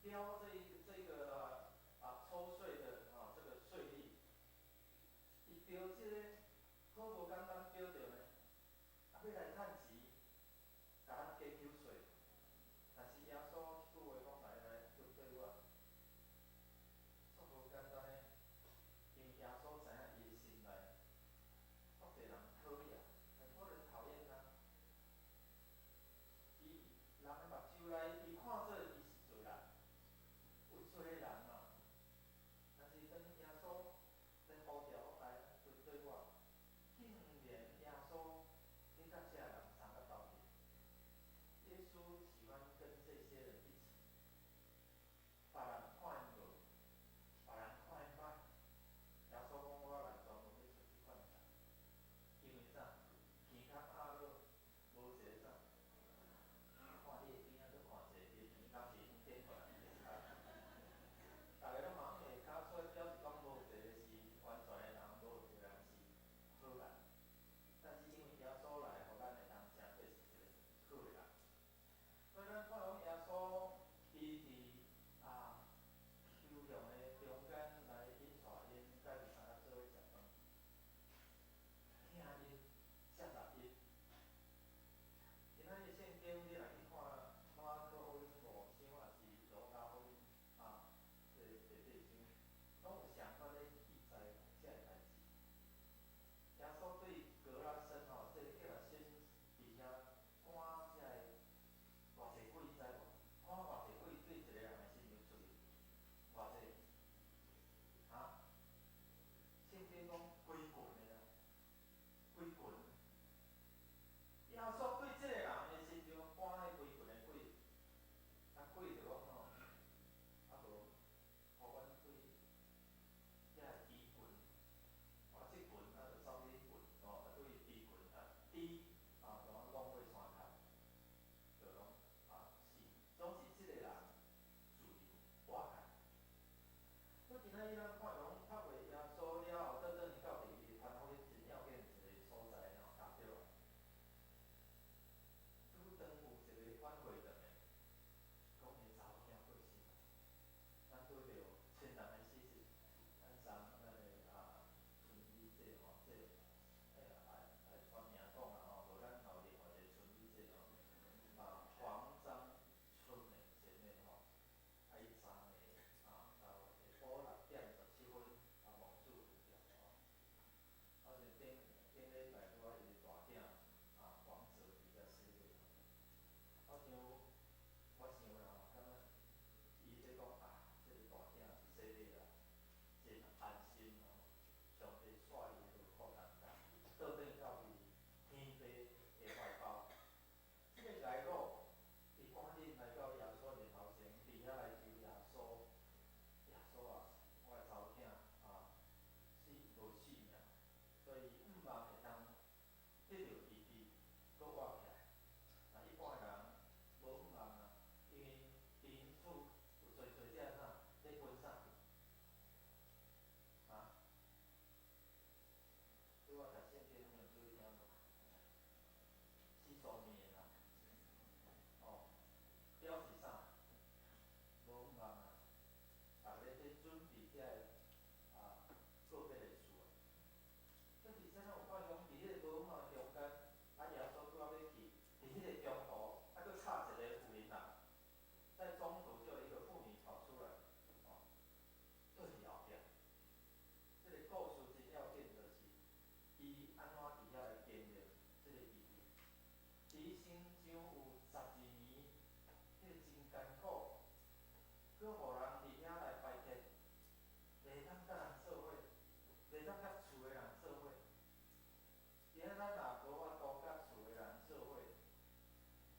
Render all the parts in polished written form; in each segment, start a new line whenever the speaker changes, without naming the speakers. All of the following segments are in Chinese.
标这个抽税的这个税率，伊标这个好无简单标着呢，要来趁钱，甲咱加抽税。但是耶稣一句话讲来对我，足无简单的，因为耶稣知影伊的心内，足侪人讨厌，很多人讨厌他。伊人的目睭内，伊看做伊是罪人，有罪的人嘛。但是当耶稣在呼召我来对我，竟然耶稣你甲这人相到斗阵。耶稣喜欢跟这些人一起，别人看因无，别人看因歹。耶稣讲我来专门要出去劝人，因为啥？鼻孔压落，无一个啥，看你的边仔，搁看一个，你的鼻孔是用点过来，大家拢嘛下骹出，表示讲无一个是完全的人，无一个人是好人。但是因为耶稣来，互咱会当成做是一个好的人。所以咱看讲耶稣，伊伫休养的中间来引带因甲二三仔做伙食饭，听因写答因。今仔日圣经你来去看马可福音5章，还是路加福音这第几章，拢有相关的记载这个代志。耶稣对格拉森这个格拉森伫遐赶这个偌济鬼，知无？赶偌济鬼对一个人的身上出去，偌济圣经讲几棍的啦，几棍。耶稣对这个人的身上赶迄几棍的鬼，鬼就讲无，互阮对遮个猪棍，即棍就走你棍，对猪棍猪就拢过山头，就拢死。总是即个人自由活开。所以今仔日咱看讲读过耶稣了后，倒转去到第二传福音真要紧一个所在踏入来。拄当有一个晚会堂的，讲伊查某囝过世，咱拄着亲人的死讯，咱昨那个村医这爱传名讲无咱后另外一个村医这黄章春的前面伊昨下到下晡6:17亡主去了好像顶礼拜拄伊的大囝黄泽伫遐洗礼。好像我想啦，感觉伊在讲这个大囝洗礼啦，真安心上帝带伊的靠担当，倒转到伊天父的怀抱。这个来路，伊赶紧来到耶稣面头前，伫遐来求耶稣。耶稣我的查某囝无性命，所以毋望会当得到医治，搁活起来。一般的人无毋望因为伫因厝有做这在分啥？对我读圣经，你有注意听无？洗手面啦，表示啥？无毋望大家在准备遮个别的事。所以伫啥有看讲，伫迄个无毋望的中间，耶稣拄仔要去，伫迄个中途，搁插一个妇人在中途就有一个妇女跑出来，做伫后壁。这个故事真要紧，就是伊安怎伫遐来经历这个医治。伊身上有12年，迄个真艰苦，搁互人伫遐来排斥，袂当甲人做伙，袂当甲厝的人做伙。今仔咱若无法度甲厝的人做伙，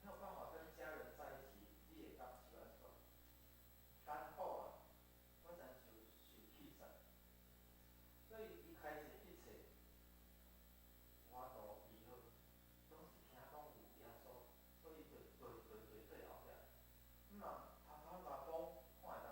没有办法跟家人在一起，你会感受安怎？艰苦我真受气煞。所以伊开始一切，我都医好，总是听讲有耶稣，所以就对后壁。毋通头头若讲看会当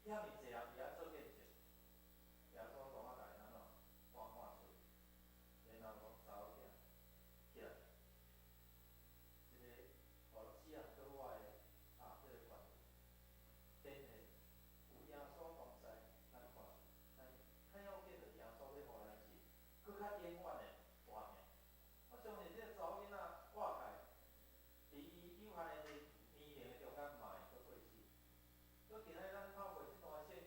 遐尔济人伫遐做见证，耶稣讲啊，家己安怎看出，然后讲查某囝起来，一个互死人搁活的即个传典型，有耶稣同在，咱看，但较要紧就是耶稣要互咱是搁较永远的活命。我相信这个查某囡仔活开，伫伊有限的年龄的中间嘛会搁过死。所以今仔日咱透过即段圣经，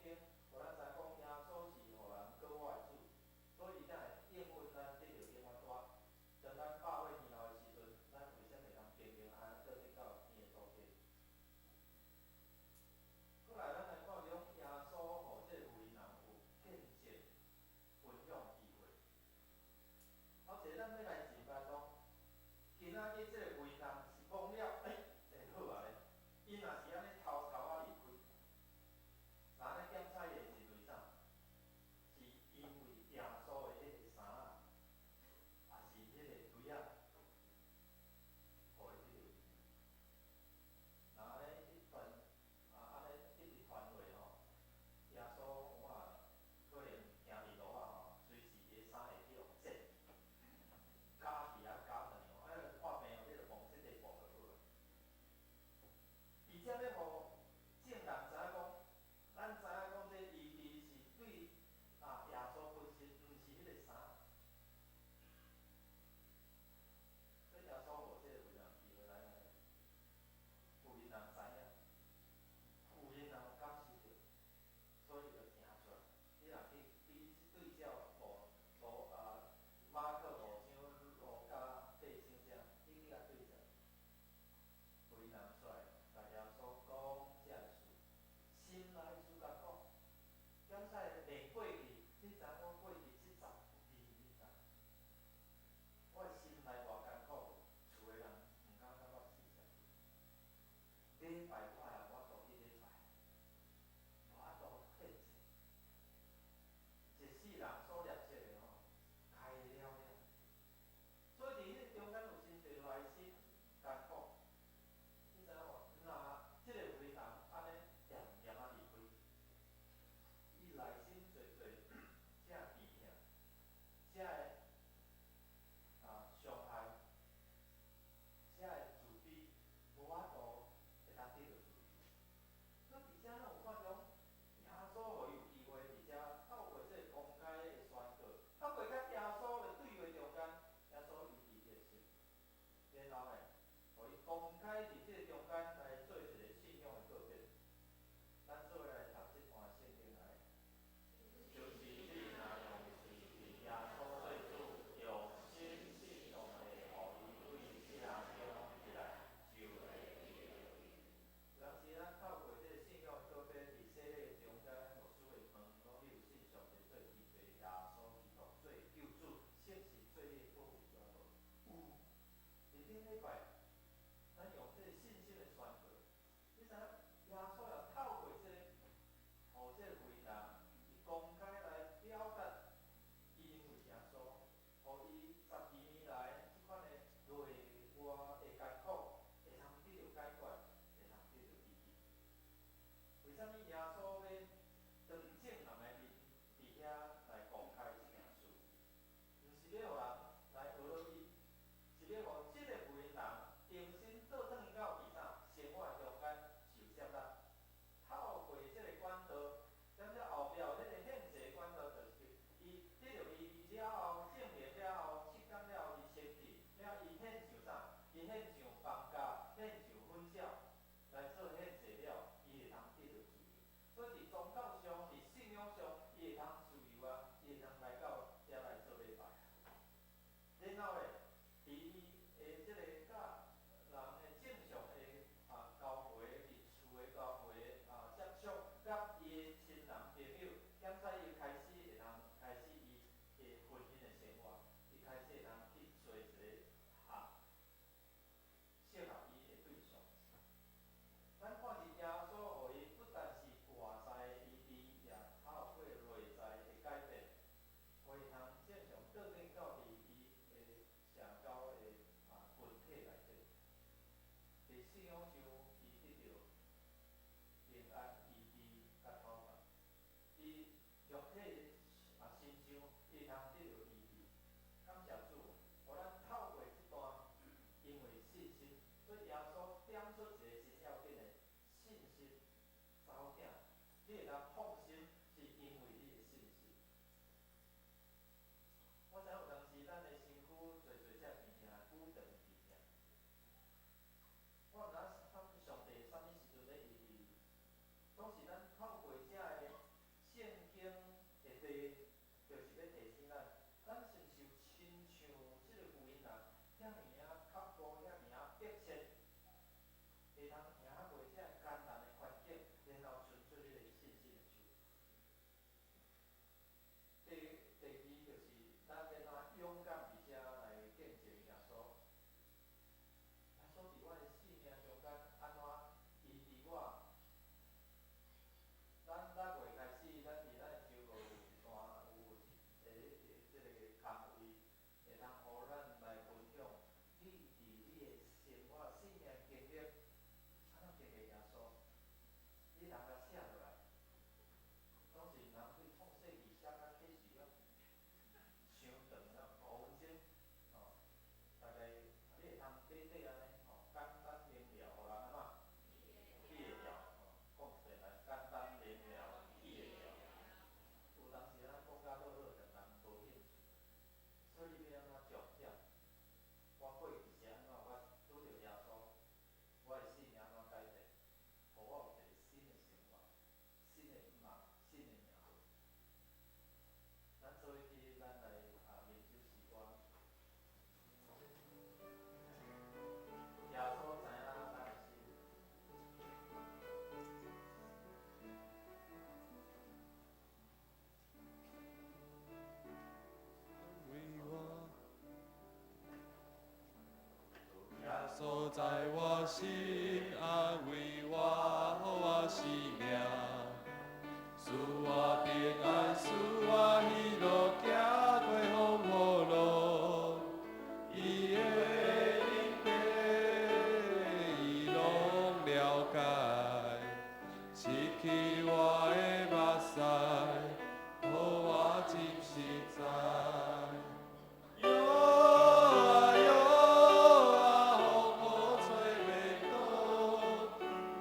你会当放心，是因为你的信心。我知影有当时咱的身躯做做只物件，久长物件。我毋知上帝啥物时阵咧医治，总是咱透过这个圣经的地，就是要提醒咱，咱是毋是有亲像即个福音人，遐尔啊刻薄，遐尔啊迫切，会通行过这艰难的环境，然后伸出迄个信心的手。第二就是咱要怎勇敢而且来见证耶稣。耶稣伫我的生命中间安怎医治我？咱月开始，咱伫咱的周五有一段有即个工位，会通互咱来分享你伫你的生活、生命经历，安怎经历耶稣？你人甲写落来，总是人对创世纪写到启示了，伤长了5分钟，哦，大概你会通短短安尼，哦，简单明了，互人安怎记会牢，哦，讲出来简单明了，记会牢。有当时咱讲甲落落，让人无兴趣，所以要安怎重点？我过去是安怎？我拄着耶稣，我的生命安怎改变？互我有一个新的生活，新的梦，新的命运。咱做伙去，咱来研究时光。耶稣知影咱的心。
耶稣在我心安慰我，予我生命，使我平安，使我喜乐，行过风雨路。伊的灵体，伊拢了解，刺激我的目屎，予我真实在。哟啊哟啊，风雨吹袂倒，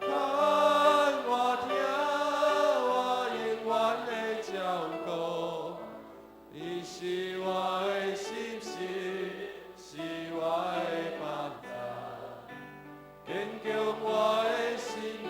盼我听，我永远的照顾。伊是我的心事，是我的帮助，坚强我的心。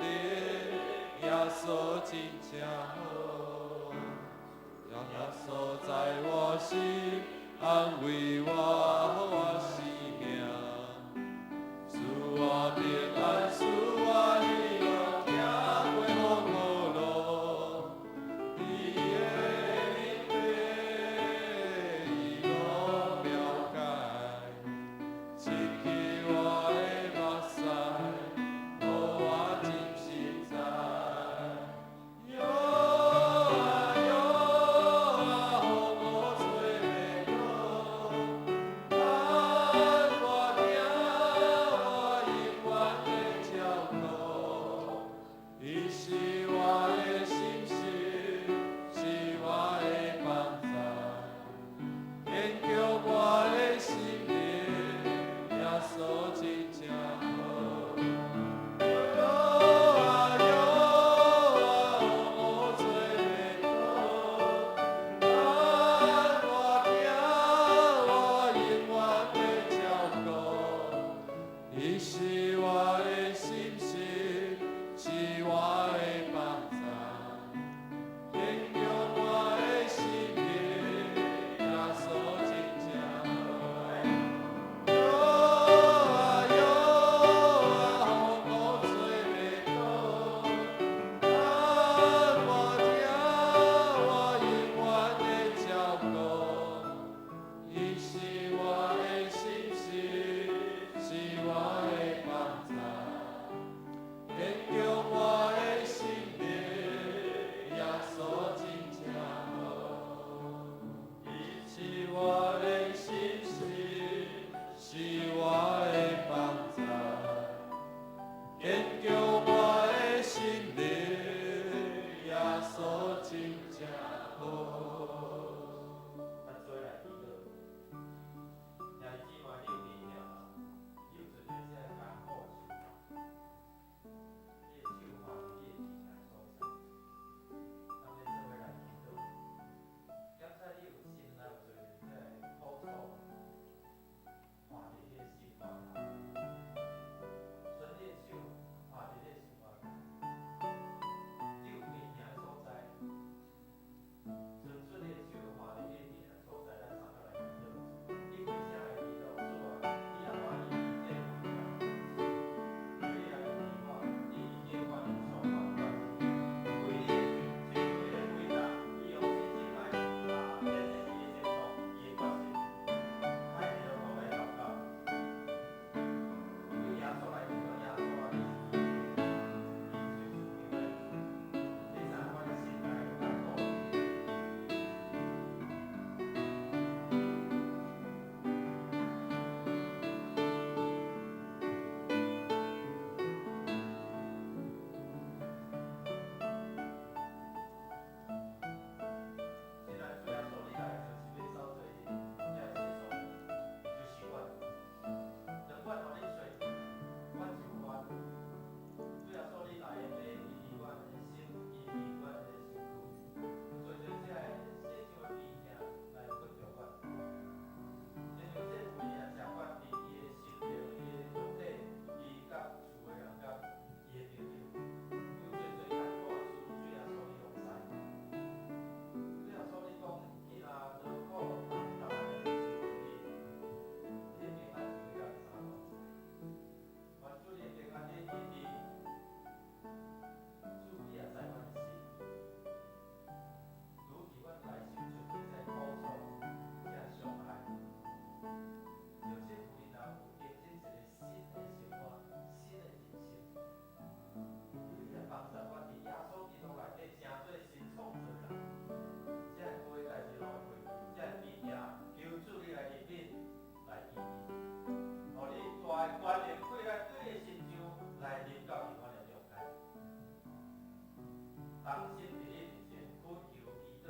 当心伫你面前恳求祈祷，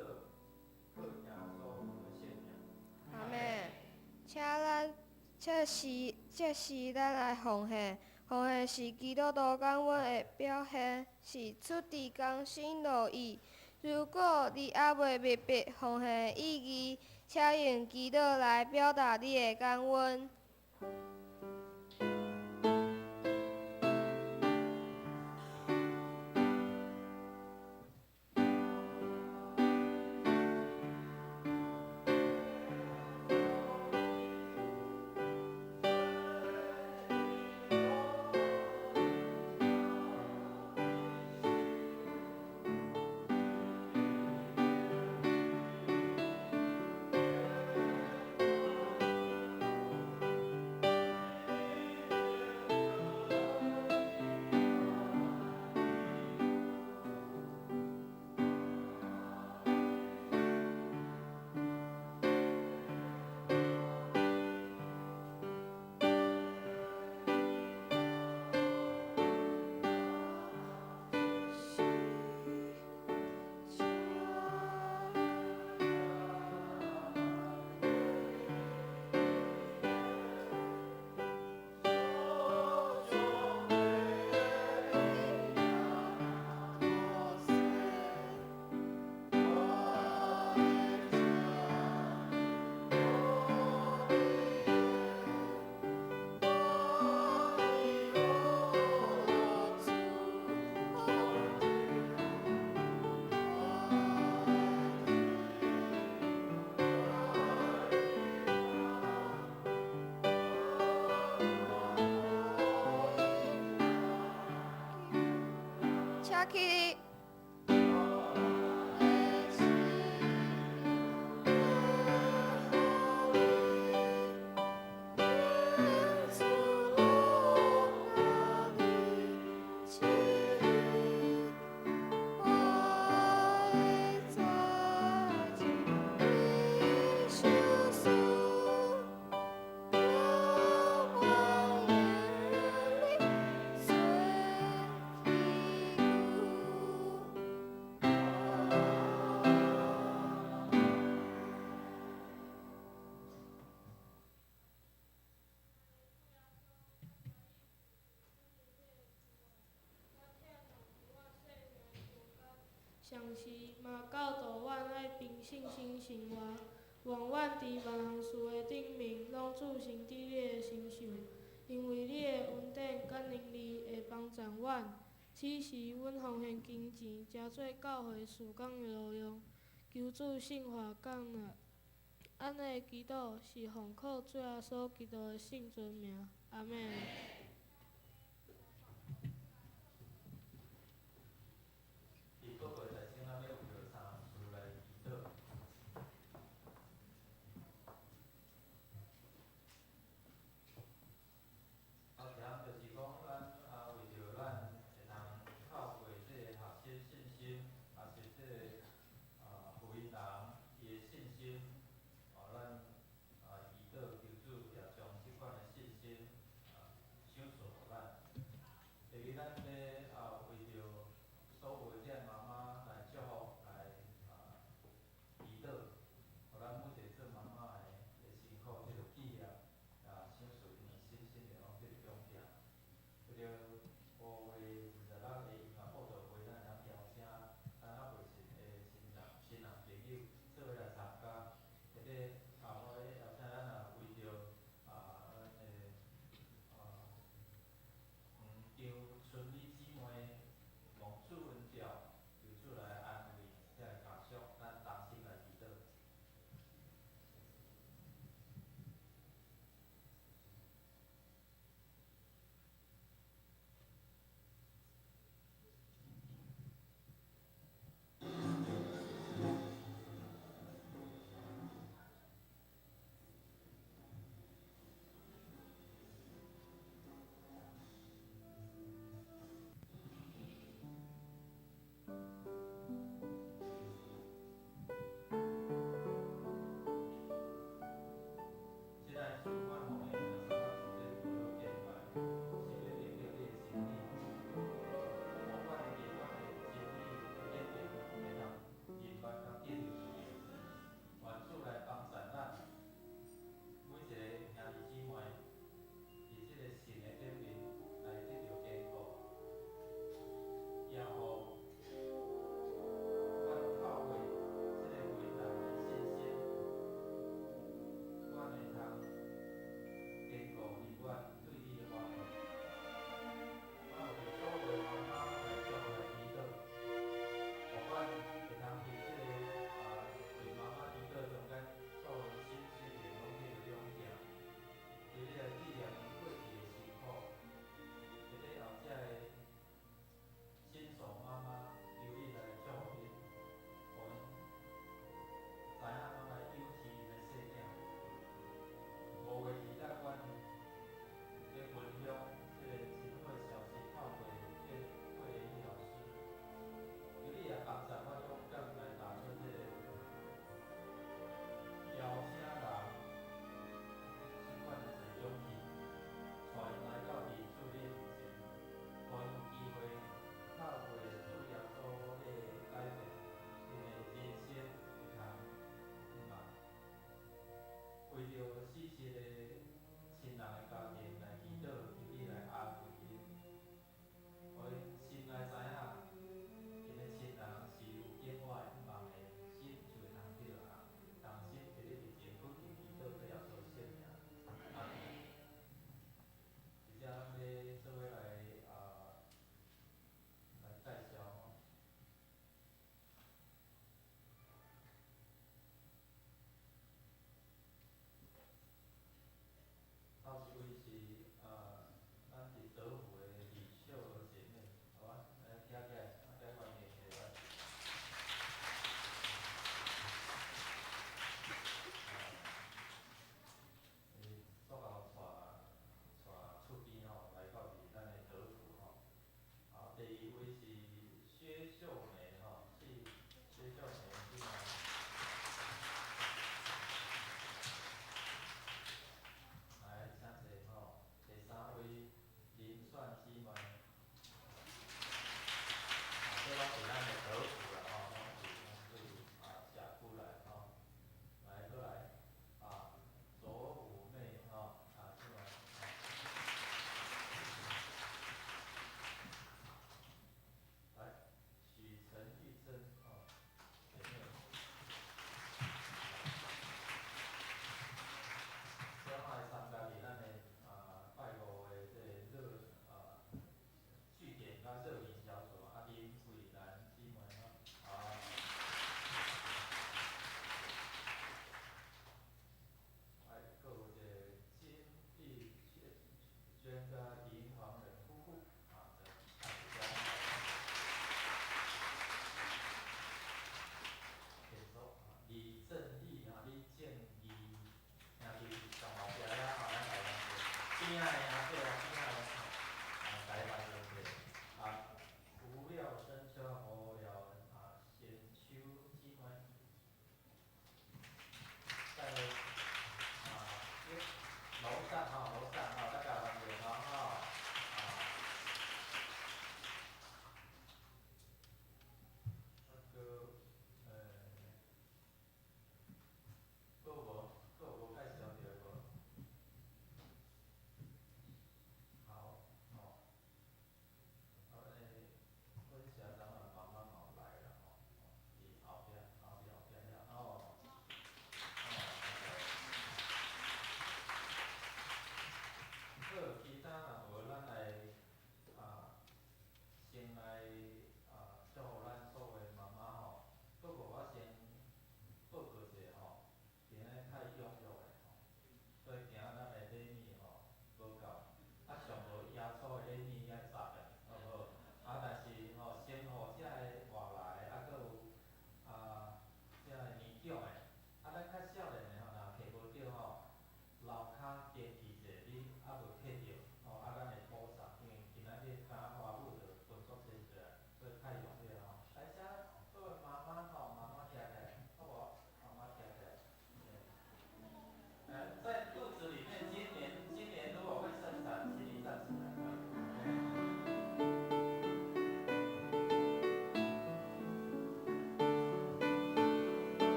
靠耶稣的圣名。
阿妹，这是咱来奉献，奉献是基督徒讲阮的表现，是出于甘心乐意。如果你还未明白奉献的意义，请用祈祷来表达你的感恩。请起。
上时嘛教导阮爱凭信心生活，愿阮伫万项事的顶面，拢注心伫你的身上，因为你的恩典甲能力会帮助阮。此时阮奉献金钱，加做教会事工的路用，求主圣化降临。安尼祈祷是奉靠主耶稣基督的圣尊名，阿门。
咱咧